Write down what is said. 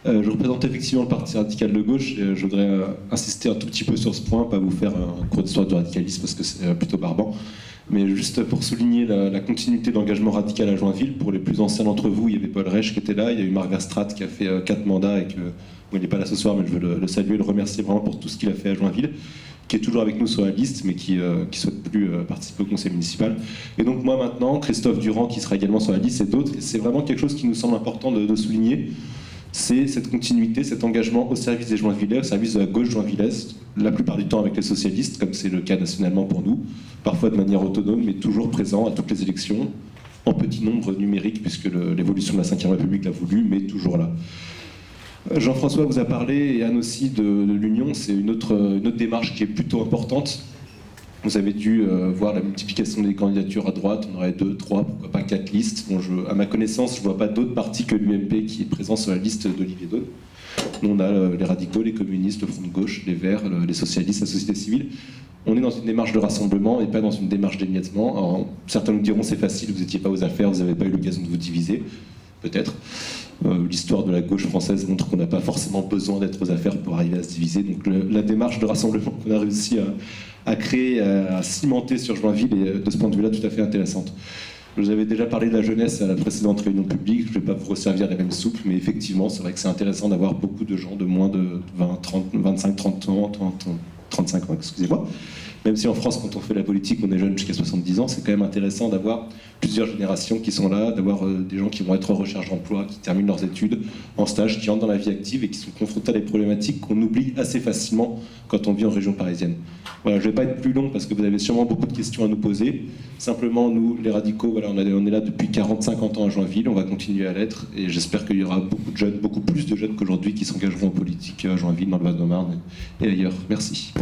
Je représente effectivement le Parti radical de gauche et je voudrais insister un tout petit peu sur ce point, pas vous faire un cours d'histoire du radicalisme parce que c'est plutôt barbant, mais juste pour souligner la continuité d'engagement radical à Joinville. Pour les plus anciens d'entre vous, il y avait Paul Resch qui était là, il y a eu Marc Verstraete qui a fait 4 mandats et que, bon, il n'est pas là ce soir, mais je veux le saluer, le remercier vraiment pour tout ce qu'il a fait à Joinville, qui est toujours avec nous sur la liste, mais qui ne souhaite plus participer au conseil municipal. Et donc moi maintenant, Christophe Durand qui sera également sur la liste et d'autres, c'est vraiment quelque chose qui nous semble important de souligner. C'est cette continuité, cet engagement au service des Joinvillais, au service de la gauche joinvillaise, la plupart du temps avec les socialistes, comme c'est le cas nationalement pour nous, parfois de manière autonome, mais toujours présent à toutes les élections, en petit nombre numérique, puisque l'évolution de la Ve République l'a voulu, mais toujours là. Jean-François vous a parlé, et Anne aussi, de l'Union. C'est une autre démarche qui est plutôt importante. Vous avez dû voir la multiplication des candidatures à droite, on aurait 2, 3, pourquoi pas 4 listes. Bon, à ma connaissance, je ne vois pas d'autres partis que l'UMP qui est présent sur la liste d'Olivier Daune. Nous, on a les radicaux, les communistes, le Front de gauche, les Verts, les socialistes, la société civile. On est dans une démarche de rassemblement et pas dans une démarche d'émiettement. Alors, certains nous diront c'est facile, vous n'étiez pas aux affaires, vous n'avez pas eu l'occasion de vous diviser, peut-être. L'histoire de la gauche française montre qu'on n'a pas forcément besoin d'être aux affaires pour arriver à se diviser. Donc la démarche de rassemblement qu'on a réussi à créer, à cimenter sur Joinville est de ce point de vue-là tout à fait intéressante. Je vous avais déjà parlé de la jeunesse à la précédente réunion publique, je ne vais pas vous resservir la même soupe, mais effectivement, c'est vrai que c'est intéressant d'avoir beaucoup de gens de moins de 20, 30, 25, 30 ans, 35 ans, excusez-moi. Même si en France, quand on fait la politique, on est jeune jusqu'à 70 ans, c'est quand même intéressant d'avoir plusieurs générations qui sont là, d'avoir des gens qui vont être en recherche d'emploi, qui terminent leurs études, en stage, qui entrent dans la vie active et qui sont confrontés à des problématiques qu'on oublie assez facilement quand on vit en région parisienne. Voilà, je ne vais pas être plus long parce que vous avez sûrement beaucoup de questions à nous poser. Simplement, nous, les radicaux, voilà, on est là depuis 40-50 ans à Joinville, on va continuer à l'être et j'espère qu'il y aura beaucoup de jeunes, beaucoup plus de jeunes qu'aujourd'hui qui s'engageront en politique à Joinville, dans le Val-de-Marne et ailleurs. Merci.